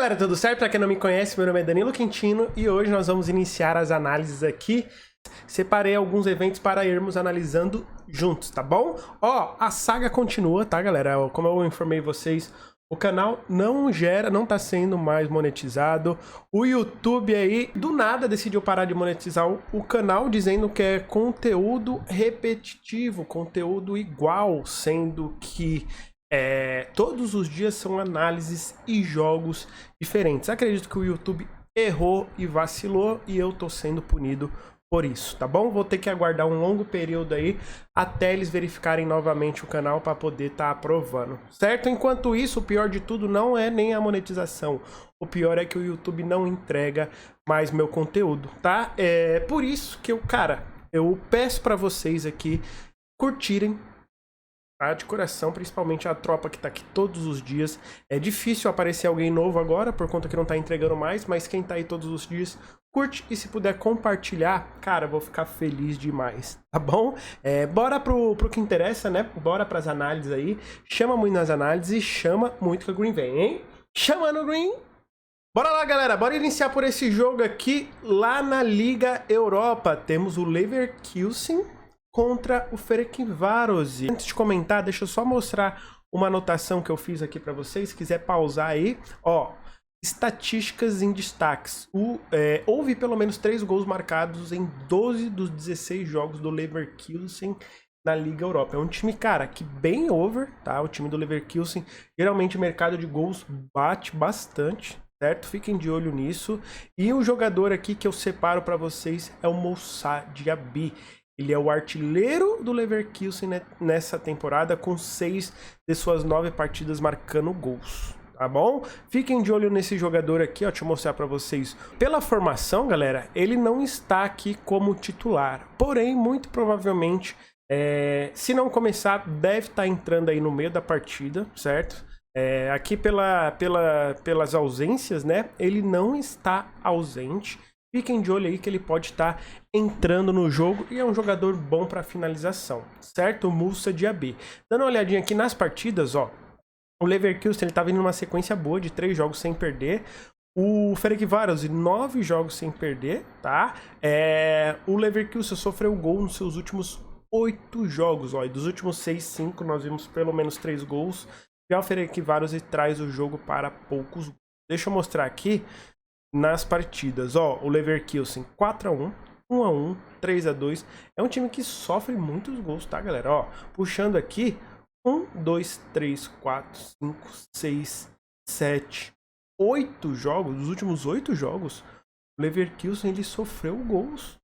galera, tudo certo? Pra quem não me conhece, meu nome é Danilo Quintino e hoje nós vamos iniciar as análises aqui. Separei alguns eventos para irmos analisando juntos, tá bom? Ó, a saga continua, tá, galera? Como eu informei vocês, o canal não tá sendo mais monetizado. O YouTube aí, do nada, decidiu parar de monetizar o canal, dizendo que é conteúdo repetitivo, conteúdo igual, sendo que todos os dias são análises e jogos diferentes. Acredito que o YouTube errou e vacilou e eu tô sendo punido por isso, tá bom? Vou ter que aguardar um longo período aí até eles verificarem novamente o canal para poder estar aprovando, certo? Enquanto isso, o pior de tudo não é nem a monetização. O pior é que o YouTube não entrega mais meu conteúdo, tá? É por isso que eu peço para vocês aqui curtirem, de coração, principalmente a tropa que tá aqui todos os dias. É difícil aparecer alguém novo agora, por conta que não tá entregando mais, mas quem tá aí todos os dias, curte e se puder compartilhar, cara, eu vou ficar feliz demais, tá bom? Bora pro que interessa, né? Bora pras análises aí. Chama muito nas análises e chama muito que o Green vem, hein? Chama no Green! Bora lá, galera, bora iniciar por esse jogo aqui, lá na Liga Europa. Temos o Leverkusen contra o Ferencváros. Antes de comentar, deixa eu só mostrar uma anotação que eu fiz aqui para vocês. Se quiser pausar aí, ó, estatísticas em destaques. Houve pelo menos 3 gols marcados em 12 dos 16 jogos do Leverkusen na Liga Europa. É um time, cara, que bem over, tá? O time do Leverkusen, geralmente o mercado de gols bate bastante, certo? Fiquem de olho nisso. E o jogador aqui que eu separo para vocês é o Moussa Diaby. Ele é o artilheiro do Leverkusen nessa temporada, com 6 de suas 9 partidas marcando gols, tá bom? Fiquem de olho nesse jogador aqui, ó, deixa eu mostrar pra vocês. Pela formação, galera, ele não está aqui como titular, porém, muito provavelmente, se não começar, deve estar entrando aí no meio da partida, certo? Aqui pelas ausências, né, ele não está ausente. Fiquem de olho aí que ele pode estar entrando no jogo e é um jogador bom para finalização, certo? O Moussa Diaby. Dando uma olhadinha aqui nas partidas, ó, o Leverkusen ele tá vindo numa sequência boa de 3 jogos sem perder. O Ferencváros 9 jogos sem perder, tá? O Leverkusen sofreu gol nos seus últimos 8 jogos, ó, e dos últimos 6, 5 nós vimos pelo menos 3 gols. Já o Ferencváros traz o jogo para poucos gols. Deixa eu mostrar aqui nas partidas, ó, o Leverkusen 4-1, 1-1, 3-2, é um time que sofre muitos gols, tá, galera? Ó, puxando aqui, 1, 2, 3, 4, 5, 6, 7, 8 jogos, dos últimos 8 jogos, o Leverkusen ele sofreu gols,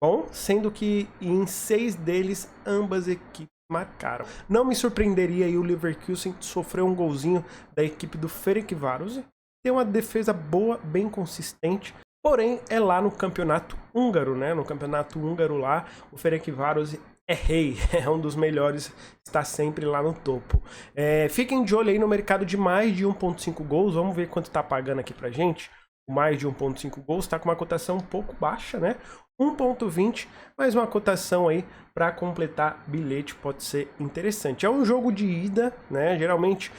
bom, sendo que em 6 deles ambas equipes marcaram. Não me surpreenderia aí o Leverkusen sofrer um golzinho da equipe do Ferencváros. Tem uma defesa boa, bem consistente, porém é lá no campeonato húngaro, né? No campeonato húngaro lá, o Ferencváros é rei, é um dos melhores, está sempre lá no topo. Fiquem de olho aí no mercado de mais de 1.5 gols, vamos ver quanto está pagando aqui pra gente. Mais de 1.5 gols, está com uma cotação um pouco baixa, né? 1.20, mas uma cotação aí para completar bilhete pode ser interessante. É um jogo de ida, né? Geralmente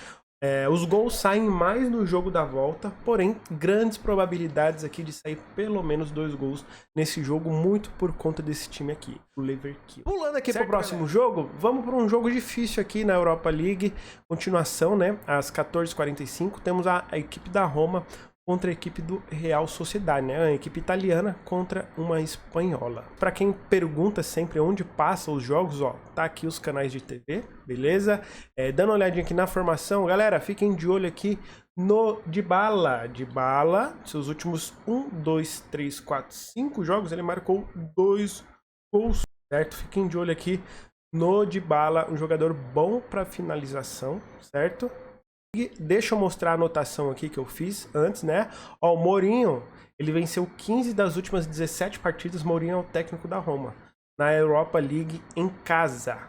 os gols saem mais no jogo da volta, porém, grandes probabilidades aqui de sair pelo menos 2 gols nesse jogo, muito por conta desse time aqui, o Leverkusen. Pulando aqui para o próximo jogo, vamos para um jogo difícil aqui na Europa League, continuação, né? Às 14h45, temos a equipe da Roma contra a equipe do Real Sociedade, né? A equipe italiana contra uma espanhola. Para quem pergunta sempre onde passam os jogos, ó, tá aqui os canais de TV, beleza? Dando uma olhadinha aqui na formação, galera, fiquem de olho aqui no Dybala. Dybala, seus últimos 1, 2, 3, 4, 5 jogos, ele marcou 2 gols, certo? Fiquem de olho aqui no Dybala, um jogador bom para finalização, certo? E deixa eu mostrar a anotação aqui que eu fiz antes, né? Ó, o Mourinho, ele venceu 15 das últimas 17 partidas. Mourinho é o técnico da Roma na Europa League em casa,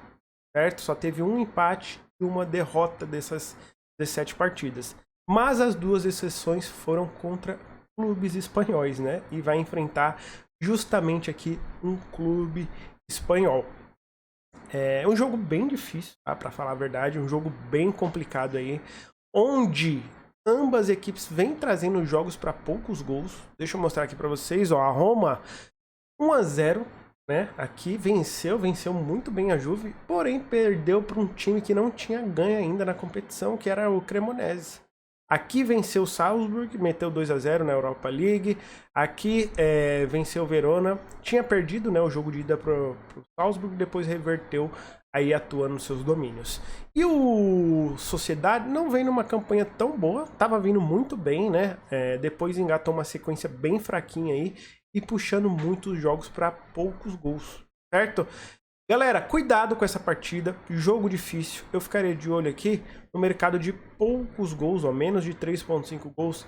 certo? Só teve um empate e uma derrota dessas 17 partidas. Mas as 2 exceções foram contra clubes espanhóis, né? E vai enfrentar justamente aqui um clube espanhol. É um jogo bem difícil, tá? Para falar a verdade, um jogo bem complicado aí, onde Ambas equipes vêm trazendo jogos para poucos gols. Deixa eu mostrar aqui para vocês, ó, a Roma 1-0, né? Aqui venceu muito bem a Juve, porém perdeu para um time que não tinha ganho ainda na competição, que era o Cremonese. Aqui venceu o Salzburg, meteu 2-0 na Europa League. Aqui venceu o Verona. Tinha perdido, né, o jogo de ida pro Salzburg, depois reverteu aí atuando nos seus domínios. E o Sociedade não vem numa campanha tão boa, tava vindo muito bem, né? Depois engatou uma sequência bem fraquinha aí e puxando muitos jogos para poucos gols, certo? Galera, cuidado com essa partida, jogo difícil. Eu ficaria de olho aqui no mercado de poucos gols, ó, menos de 3.5 gols.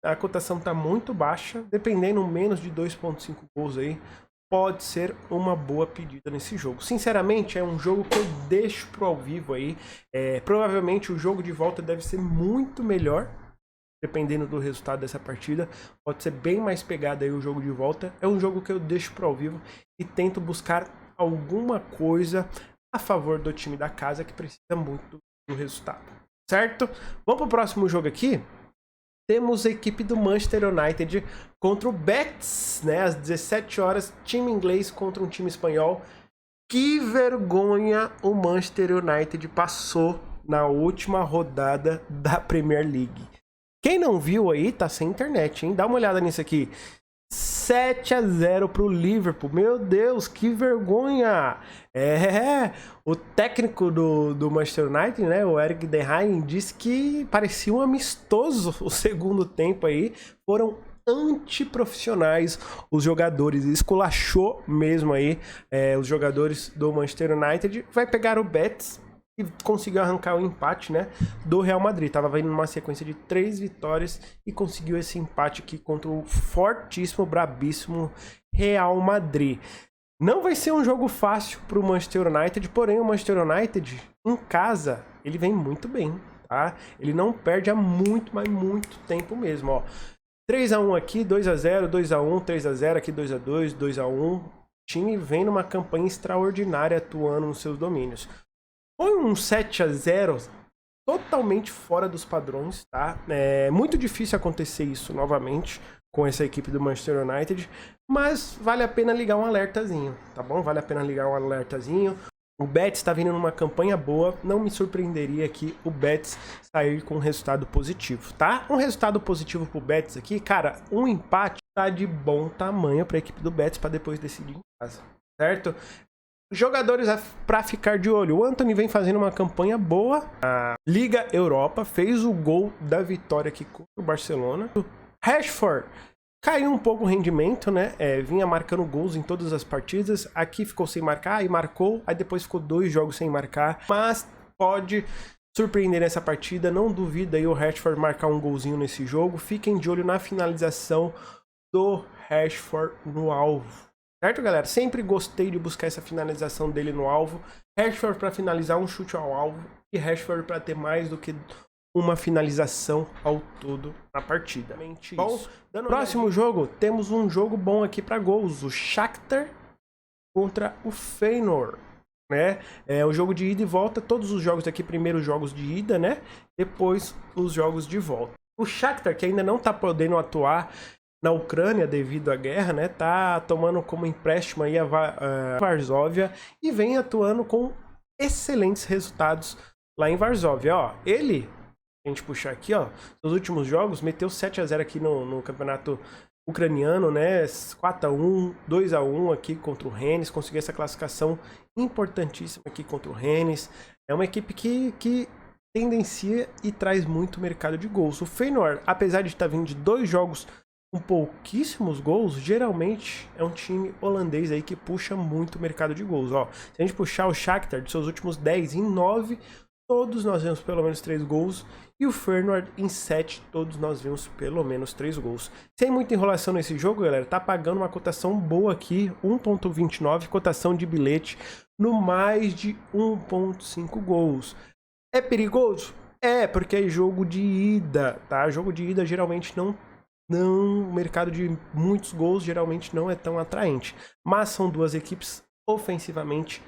A cotação tá muito baixa, dependendo menos de 2.5 gols aí, pode ser uma boa pedida nesse jogo. Sinceramente, é um jogo que eu deixo pro ao vivo aí. Provavelmente o jogo de volta deve ser muito melhor, dependendo do resultado dessa partida. Pode ser bem mais pegado aí o jogo de volta. É um jogo que eu deixo pro ao vivo e tento buscar alguma coisa a favor do time da casa que precisa muito do resultado, certo? Vamos pro próximo jogo aqui. Temos a equipe do Manchester United contra o Betis, né? Às 17 horas, time inglês contra um time espanhol. Que vergonha o Manchester United passou na última rodada da Premier League. Quem não viu aí, tá sem internet, hein? Dá uma olhada nisso aqui. 7-0 pro Liverpool. Meu Deus, que vergonha! O técnico do Manchester United, né, o Erik ten Hag, disse que parecia um amistoso o segundo tempo aí. Foram antiprofissionais os jogadores, esculachou mesmo aí os jogadores do Manchester United. Vai pegar o Betis e conseguiu arrancar o empate, né, do Real Madrid. Tava vindo numa sequência de 3 vitórias e conseguiu esse empate aqui contra o fortíssimo, brabíssimo Real Madrid. Não vai ser um jogo fácil para o Manchester United, porém o Manchester United em casa, ele vem muito bem, tá? Ele não perde há muito, mas muito tempo mesmo, ó. 3-1 aqui, 2-0, 2-1, 3-0 aqui, 2-2, 2-1. O time vem numa campanha extraordinária atuando nos seus domínios. Foi um 7-0 totalmente fora dos padrões, tá? É muito difícil acontecer isso novamente com essa equipe do Manchester United, mas vale a pena ligar um alertazinho, tá bom? Vale a pena ligar um alertazinho. O Betis está vindo numa campanha boa, não me surpreenderia aqui o Betis sair com um resultado positivo, tá? Um resultado positivo pro Betis aqui, cara, um empate tá de bom tamanho para a equipe do Betis para depois decidir em casa, certo? Jogadores para ficar de olho. O Antony vem fazendo uma campanha boa. A Liga Europa fez o gol da vitória aqui contra o Barcelona. O Rashford caiu um pouco o rendimento, né? Vinha marcando gols em todas as partidas. Aqui ficou sem marcar e marcou. Aí depois ficou 2 jogos sem marcar. Mas pode surpreender nessa partida. Não duvida aí o Rashford marcar um golzinho nesse jogo. Fiquem de olho na finalização do Rashford no alvo. Certo, galera? Sempre gostei de buscar essa finalização dele no alvo. Rashford para finalizar um chute ao alvo e Rashford para ter mais do que uma finalização ao todo na partida. Bom, próximo jogo, temos um jogo bom aqui para gols. O Shakhtar contra o Feyenoord, né? É o jogo de ida e volta. Todos os jogos aqui, primeiro jogos de ida, né? Depois os jogos de volta. O Shakhtar, que ainda não tá podendo atuar na Ucrânia devido à guerra, né, tá tomando como empréstimo aí a Varsóvia e vem atuando com excelentes resultados lá em Varsóvia, ó. Ele, a gente puxar aqui, ó, nos últimos jogos meteu 7-0 aqui no campeonato ucraniano, né, 4-1, 2-1 aqui contra o Rennes, conseguiu essa classificação importantíssima aqui contra o Rennes. É uma equipe que tendencia e traz muito mercado de gols. O Feyenoord, apesar de estar vindo de 2 jogos com pouquíssimos gols, geralmente é um time holandês aí que puxa muito o mercado de gols, ó. Se a gente puxar o Shakhtar de seus últimos 10, em 9, todos nós vemos pelo menos 3 gols. E o Feyenoord em 7, todos nós vemos pelo menos 3 gols. Sem muita enrolação nesse jogo, galera, tá pagando uma cotação boa aqui, 1.29, cotação de bilhete no mais de 1.5 gols. É perigoso? É, porque é jogo de ida, tá? Jogo de ida geralmente o mercado de muitos gols geralmente não é tão atraente. Mas são duas equipes ofensivamente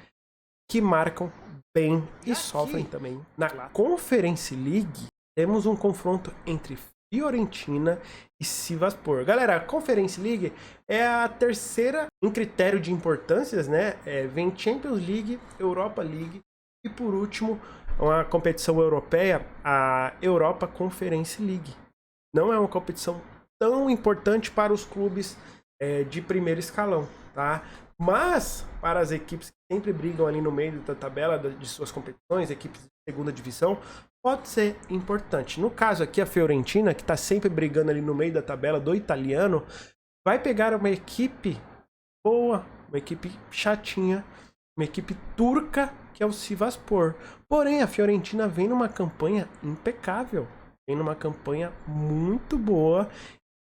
que marcam bem e sofrem também. Na Conference League, temos um confronto entre Fiorentina e Sivasspor. Galera, a Conference League é a terceira em critério de importâncias, né? Vem Champions League, Europa League e, por último, uma competição europeia, a Europa Conference League. Não é uma competição tão importante para os clubes de primeiro escalão, tá? Mas para as equipes que sempre brigam ali no meio da tabela de suas competições, equipes de segunda divisão, pode ser importante. No caso aqui, a Fiorentina, que está sempre brigando ali no meio da tabela do italiano, vai pegar uma equipe boa, uma equipe chatinha, uma equipe turca, que é o Sivasspor. Porém, a Fiorentina vem numa campanha impecável, vem numa campanha muito boa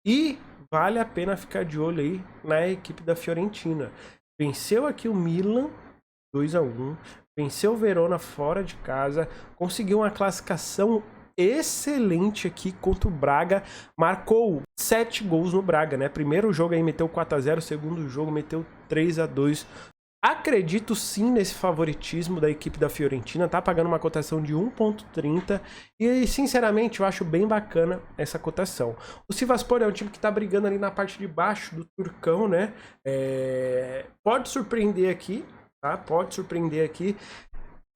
e vale a pena ficar de olho aí na equipe da Fiorentina. Venceu aqui o Milan 2-1, venceu o Verona fora de casa, conseguiu uma classificação excelente aqui contra o Braga, marcou 7 gols no Braga, né? Primeiro jogo aí meteu 4-0, segundo jogo meteu 3-2. Acredito sim nesse favoritismo da equipe da Fiorentina, tá pagando uma cotação de 1,30 e sinceramente eu acho bem bacana essa cotação. O Sivasspor é um time que tá brigando ali na parte de baixo do Turcão, né? Pode surpreender aqui, tá? Pode surpreender aqui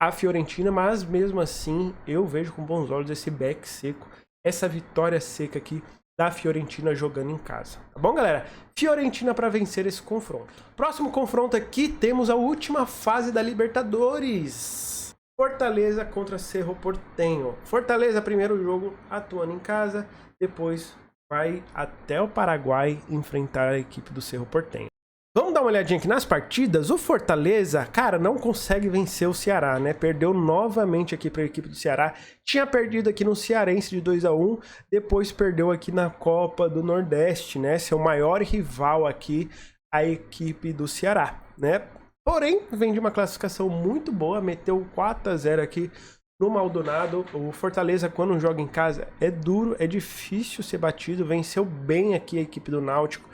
a Fiorentina, mas mesmo assim eu vejo com bons olhos esse back seco, essa vitória seca aqui da Fiorentina jogando em casa. Tá bom, galera? Fiorentina para vencer esse confronto. Próximo confronto aqui, temos a última fase da Libertadores. Fortaleza contra Cerro Porteño. Fortaleza, primeiro jogo, atuando em casa. Depois vai até o Paraguai enfrentar a equipe do Cerro Porteño. Vamos dar uma olhadinha aqui nas partidas. O Fortaleza, cara, não consegue vencer o Ceará, né? Perdeu novamente aqui para a equipe do Ceará. Tinha perdido aqui no Cearense de 2-1, depois perdeu aqui na Copa do Nordeste, né? Seu maior rival aqui, a equipe do Ceará, né? Porém, vem de uma classificação muito boa, meteu 4-0 aqui no Maldonado. O Fortaleza, quando joga em casa, é duro, é difícil ser batido. Venceu bem aqui a equipe do Náutico.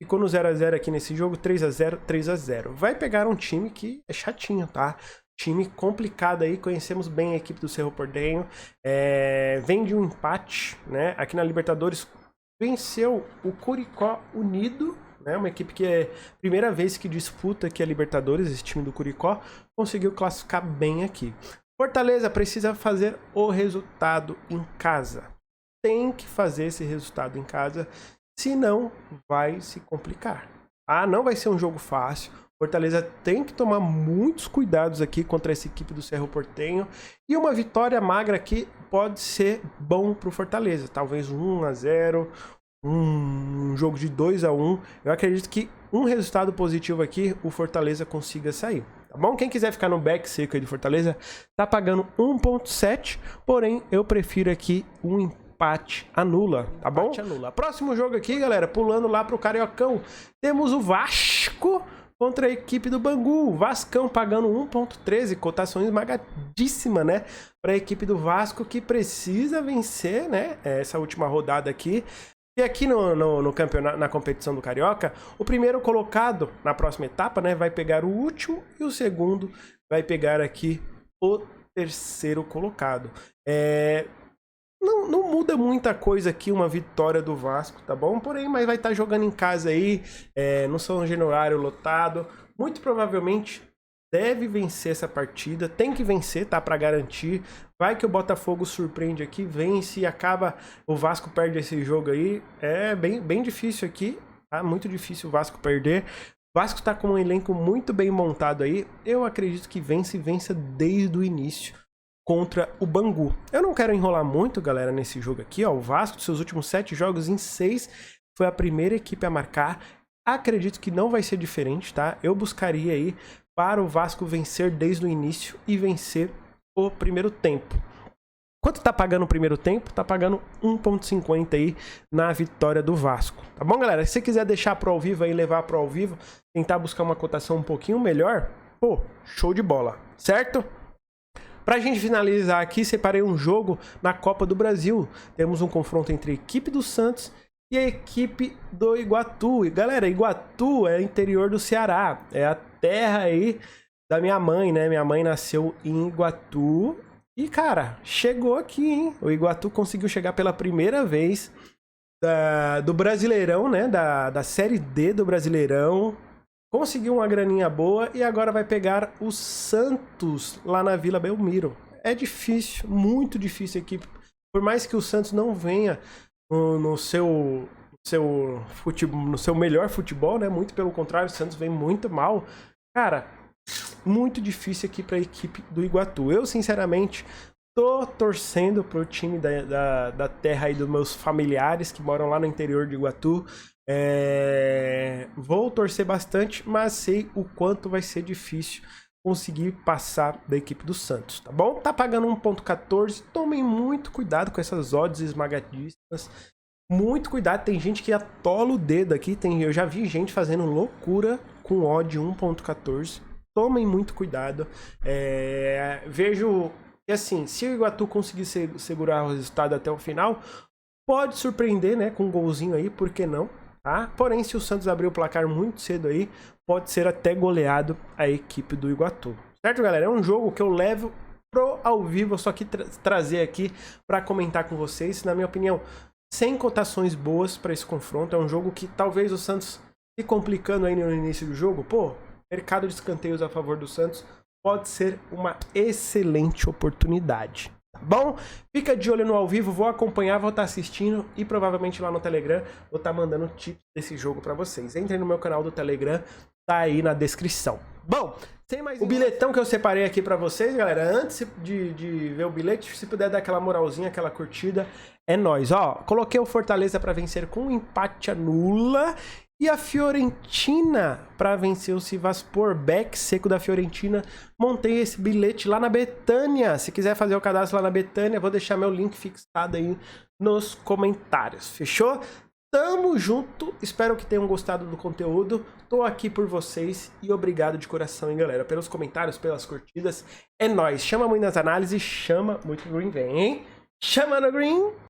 Ficou no 0-0 aqui nesse jogo, 3-0, 3-0. Vai pegar um time que é chatinho, tá? Time complicado aí, conhecemos bem a equipe do Cerro Porteño. Vem de um empate, né? Aqui na Libertadores venceu o Curicó Unido, né? Uma equipe que é a primeira vez que disputa aqui a Libertadores, esse time do Curicó. Conseguiu classificar bem aqui. Fortaleza precisa fazer o resultado em casa. Tem que fazer esse resultado em casa. Senão vai se complicar. Não vai ser um jogo fácil. Fortaleza tem que tomar muitos cuidados aqui contra essa equipe do Cerro Porteño. E uma vitória magra aqui pode ser bom para o Fortaleza. Talvez 1-0, um jogo de 2-1. Eu acredito que um resultado positivo aqui o Fortaleza consiga sair. Tá bom? Quem quiser ficar no back seco aí do Fortaleza, tá pagando 1,7. Porém, eu prefiro aqui um empate anula, tá bom? Anula. Próximo jogo aqui, galera, pulando lá pro Cariocão, temos o Vasco contra a equipe do Bangu. O Vascão pagando 1,13, cotação esmagadíssima, né? Para a equipe do Vasco que precisa vencer, né? Essa última rodada aqui. E aqui no campeonato, na competição do Carioca, o primeiro colocado na próxima etapa, né? Vai pegar o último e o segundo vai pegar aqui o terceiro colocado. Não muda muita coisa aqui uma vitória do Vasco, tá bom? Porém, mas vai estar jogando em casa aí, no São Januário lotado. Muito provavelmente deve vencer essa partida, tem que vencer, tá? Pra garantir. Vai que o Botafogo surpreende aqui, vence e acaba, o Vasco perde esse jogo aí. É bem difícil aqui, tá? Muito difícil o Vasco perder. O Vasco tá com um elenco muito bem montado aí. Eu acredito que vença desde o início contra o Bangu. Eu não quero enrolar muito, galera, nesse jogo aqui, ó. O Vasco, dos seus últimos 7 jogos, em 6, foi a primeira equipe a marcar. Acredito que não vai ser diferente, tá? Eu buscaria aí para o Vasco vencer desde o início e vencer o primeiro tempo. Quanto tá pagando o primeiro tempo? Tá pagando 1,50 aí na vitória do Vasco. Tá bom, galera? Se você quiser deixar pro ao vivo aí, levar pro ao vivo, tentar buscar uma cotação um pouquinho melhor, pô, show de bola, certo? Pra gente finalizar aqui, separei um jogo na Copa do Brasil. Temos um confronto entre a equipe do Santos e a equipe do Iguatu. E galera, Iguatu é interior do Ceará. É a terra aí da minha mãe, né? Minha mãe nasceu em Iguatu E, cara, chegou aqui, hein? O Iguatu conseguiu chegar pela primeira vez do Brasileirão, né? Da Série D do Brasileirão. Conseguiu uma graninha boa e agora vai pegar o Santos lá na Vila Belmiro. É difícil, muito difícil aqui. Por mais que o Santos não venha no seu melhor futebol, né? Muito pelo contrário, o Santos vem muito mal. Cara, muito difícil aqui para a equipe do Iguatu. Eu, sinceramente, tô torcendo pro time da terra aí dos meus familiares que moram lá no interior de Iguatu. Vou torcer bastante, mas sei o quanto vai ser difícil conseguir passar da equipe do Santos, tá bom? Tá pagando 1.14, tomem muito cuidado com essas odds esmagadíssimas. Muito cuidado, tem gente que atola o dedo aqui, eu já vi gente fazendo loucura com odd 1.14. Tomem muito cuidado. Vejo que, assim, se o Iguatu conseguir segurar o resultado até o final, pode surpreender, né, com um golzinho aí, por que não? Tá? Porém, se o Santos abrir o placar muito cedo aí, pode ser até goleado a equipe do Iguatu. Certo, galera? É um jogo que eu levo pro ao vivo, eu só que trazer aqui para comentar com vocês. Na minha opinião, sem cotações boas para esse confronto. É um jogo que talvez o Santos se complicando aí no início do jogo. Pô, mercado de escanteios a favor do Santos pode ser uma excelente oportunidade. Tá bom? Fica de olho no ao vivo, vou acompanhar, vou estar assistindo e provavelmente lá no Telegram vou estar mandando tips desse jogo para vocês. Entrem no meu canal do Telegram, tá aí na descrição. Bom, sem mais o bilhetão que eu separei aqui para vocês, galera, antes de ver o bilhete, se puder dar aquela moralzinha, aquela curtida, é nóis. Ó, coloquei o Fortaleza para vencer com um empate a nula e a Fiorentina para vencer o Sivasspor, back seco da Fiorentina. Montei esse bilhete lá na Betânia. Se quiser fazer o cadastro lá na Betânia, vou deixar meu link fixado aí nos comentários. Fechou? Tamo junto. Espero que tenham gostado do conteúdo. Tô aqui por vocês e obrigado de coração, hein, galera, pelos comentários, pelas curtidas. É nóis. Chama muito nas análises, chama muito Green, vem, hein? Chama no Green.